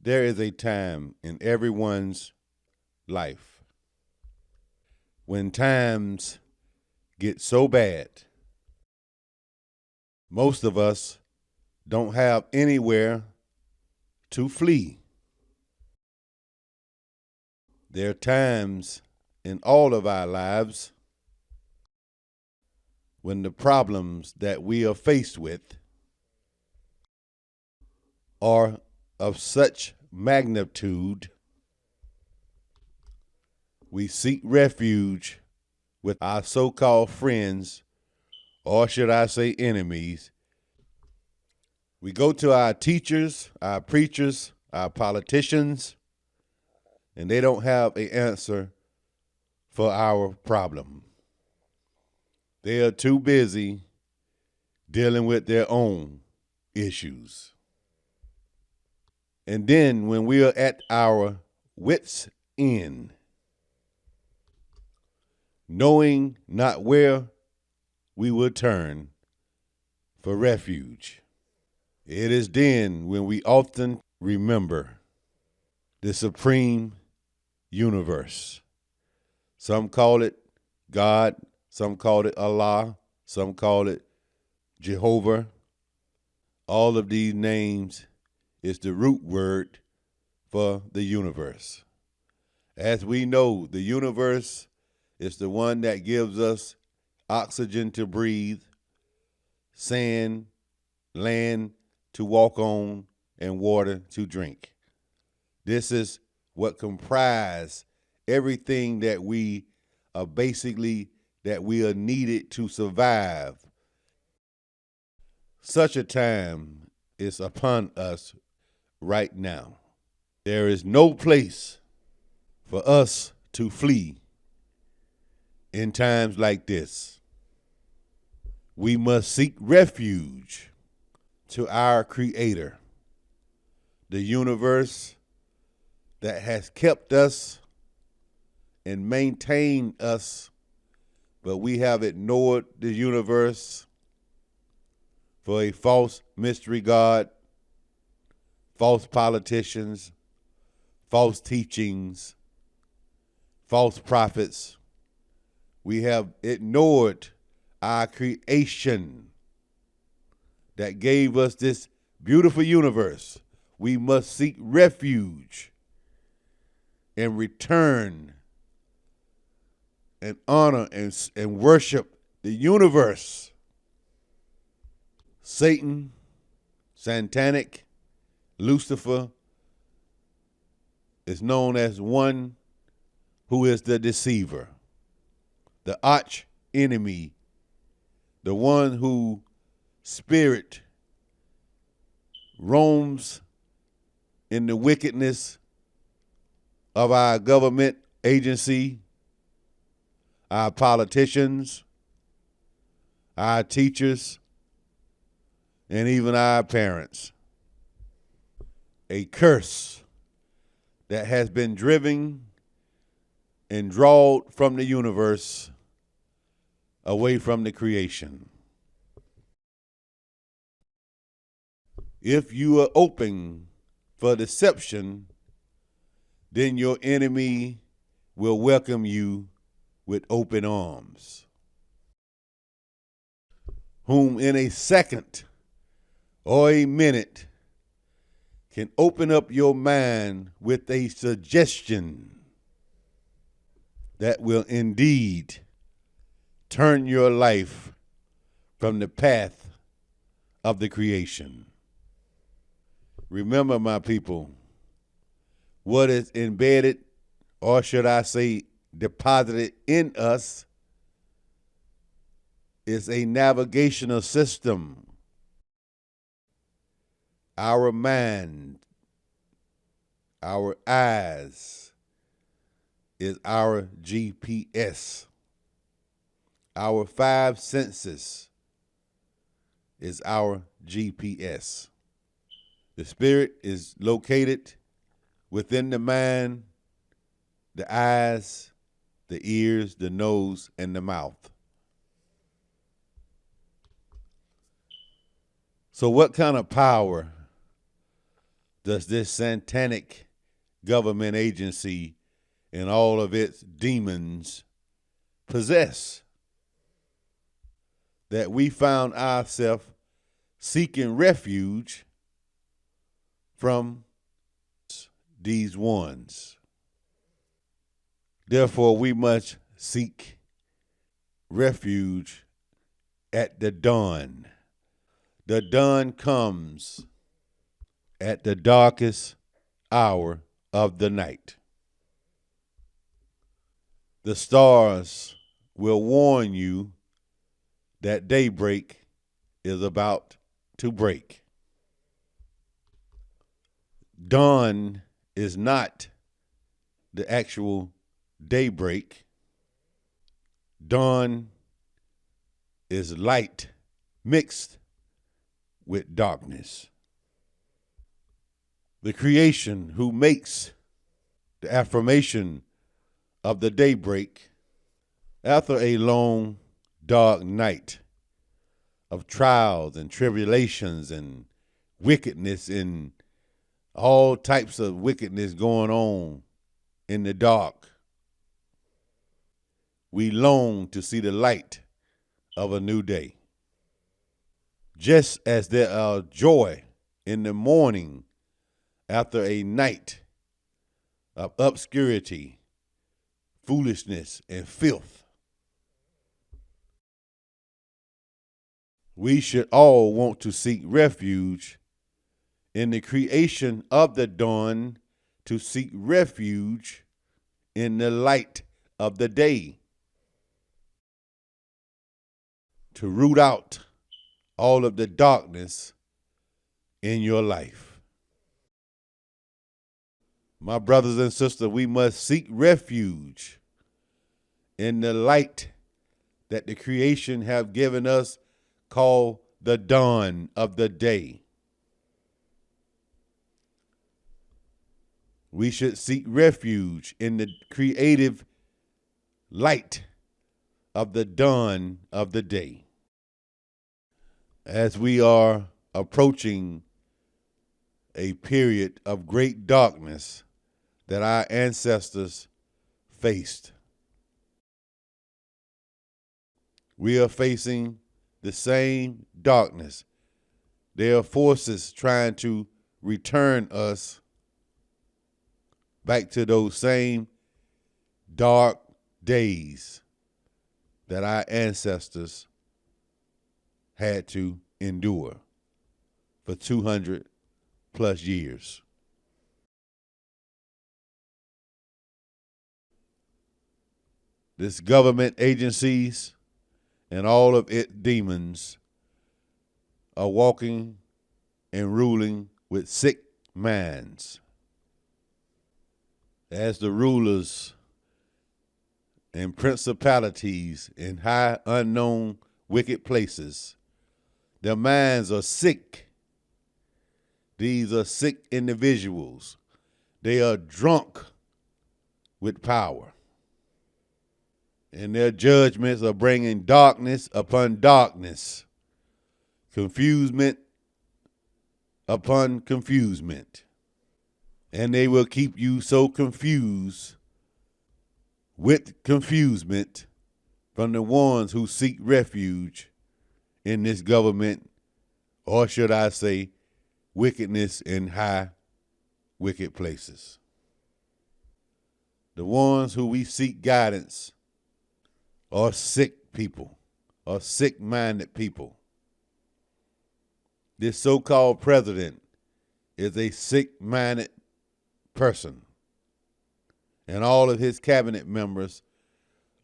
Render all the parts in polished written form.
There is a time in everyone's life when times get so bad, most of us don't have anywhere to flee. There are times in all of our lives when the problems that we are faced with are of such magnitude, we seek refuge with our so called friends, or should I say enemies. We go to our teachers, our preachers, our politicians, and they don't have an answer for our problem. They are too busy dealing with their own issues. And then when we are at our wits' end, knowing not where we will turn for refuge, it is then when we often remember the supreme universe. Some call it God, some call it Allah, some call it Jehovah. All of these names is the root word for the universe. As we know, the universe is the one that gives us oxygen to breathe, sand, land to walk on, and water to drink. This is what comprise everything that we are needed to survive. Such a time is upon us right now. There is no place for us to flee in times like this. We must seek refuge to our Creator, the universe that has kept us and maintained us, but we have ignored the universe for a false mystery God, false politicians, false teachings, false prophets. We have ignored our creation that gave us this beautiful universe. We must seek refuge and return and honor and worship the universe. Satan, satanic, Lucifer is known as one who is the deceiver, the arch enemy, the one who spirit roams in the wickedness of our government agency, our politicians, our teachers, and even our parents. A curse that has been driven and drawn from the universe away from the creation. If you are open for deception, then your enemy will welcome you with open arms, whom in a second or a minute can open up your mind with a suggestion that will indeed turn your life from the path of the creation. Remember, my people, what is embedded, or should I say deposited in us, is a navigational system. Our mind, our eyes is our GPS. Our five senses is our GPS. The spirit is located within the mind, the eyes, the ears, the nose, and the mouth. So what kind of power does this satanic government agency and all of its demons possess, that we found ourselves seeking refuge from these ones? Therefore, we must seek refuge at the dawn. The dawn comes at the darkest hour of the night. The stars will warn you that daybreak is about to break. Dawn is not the actual daybreak. Dawn is light mixed with darkness. The creation who makes the affirmation of the daybreak after a long, dark night of trials and tribulations and wickedness and all types of wickedness going on in the dark. We long to see the light of a new day. Just as there are joy in the morning after a night of obscurity, foolishness, and filth, we should all want to seek refuge in the creation of the dawn, to seek refuge in the light of the day, to root out all of the darkness in your life. My brothers and sisters, we must seek refuge in the light that the creation have given us, called the dawn of the day. We should seek refuge in the creative light of the dawn of the day. As we are approaching a period of great darkness that our ancestors faced, we are facing the same darkness. There are forces trying to return us back to those same dark days that our ancestors had to endure for 200 plus years. This government agencies and all of its demons are walking and ruling with sick minds. As the rulers and principalities in high unknown wicked places, their minds are sick. These are sick individuals. They are drunk with power. And their judgments are bringing darkness upon darkness, confusement upon confusement. And they will keep you so confused with confusement from the ones who seek refuge in this government, or should I say, wickedness in high wicked places. The ones who we seek guidance are sick people, are sick-minded people. This so-called president is a sick-minded person, and all of his cabinet members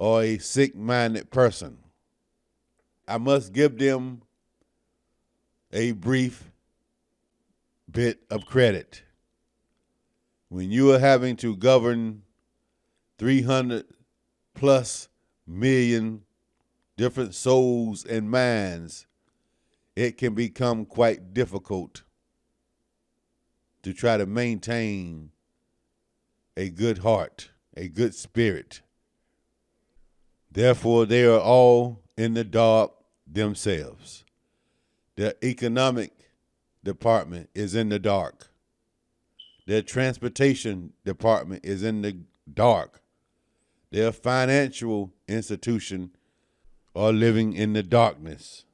are a sick-minded person. I must give them a brief bit of credit. When you are having to govern 300 plus million different souls and minds, it can become quite difficult to try to maintain a good heart, a good spirit. Therefore, they are all in the dark themselves. Their economic department is in the dark. Their transportation department is in the dark. Their financial institution are living in the darkness.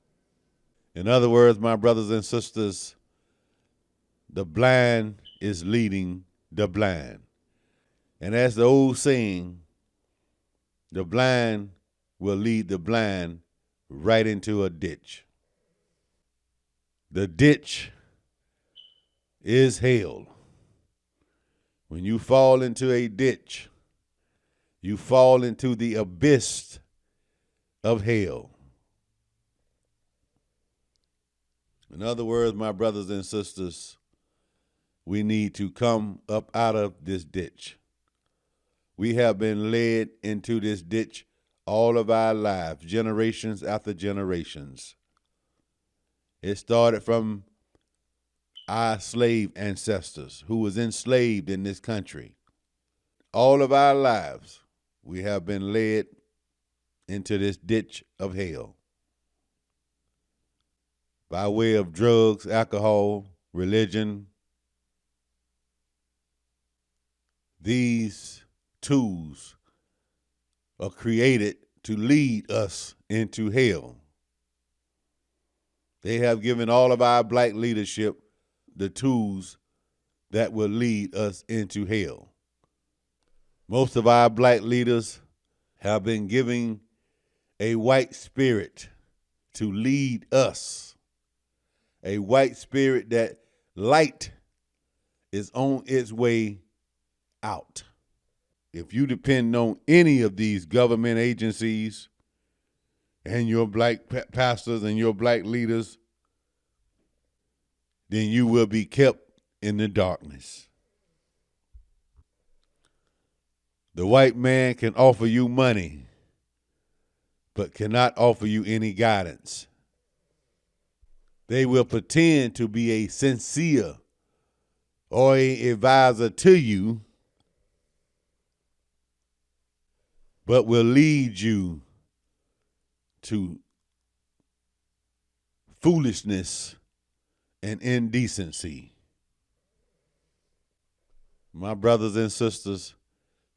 In other words, my brothers and sisters, the blind is leading the blind. And as the old saying, the blind will lead the blind right into a ditch. The ditch is hell. When you fall into a ditch, you fall into the abyss of hell. In other words, my brothers and sisters, we need to come up out of this ditch. We have been led into this ditch all of our lives, generations after generations. It started from our slave ancestors who was enslaved in this country. All of our lives, we have been led into this ditch of hell by way of drugs, alcohol, religion. These tools are created to lead us into hell. They have given all of our black leadership the tools that will lead us into hell. Most of our black leaders have been giving a white spirit to lead us, a white spirit that light is on its way out. If you depend on any of these government agencies and your black pastors and your black leaders, then you will be kept in the darkness. The white man can offer you money, but cannot offer you any guidance. They will pretend to be a sincere or an advisor to you, but will lead you to foolishness and indecency. My brothers and sisters,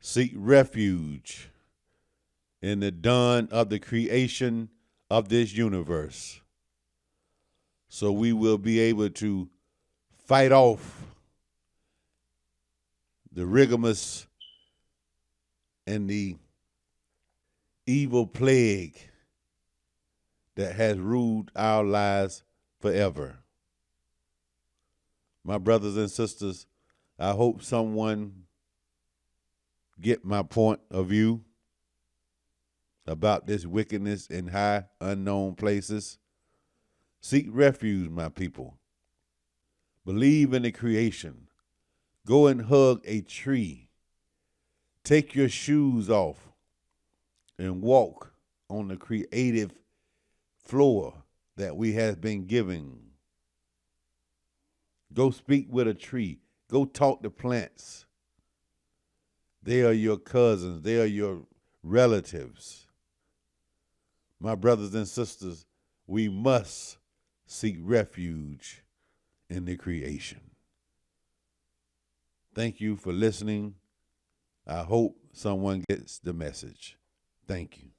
seek refuge in the dawn of the creation of this universe, so we will be able to fight off the rigorous and the evil plague that has ruled our lives forever. My brothers and sisters, I hope someone get my point of view about this wickedness in high unknown places. Seek refuge, my people. Believe in the creation. Go and hug a tree. Take your shoes off and walk on the creative floor that we have been given. Go speak with a tree. Go talk to plants. They are your cousins. They are your relatives. My brothers and sisters, we must seek refuge in the creation. Thank you for listening. I hope someone gets the message. Thank you.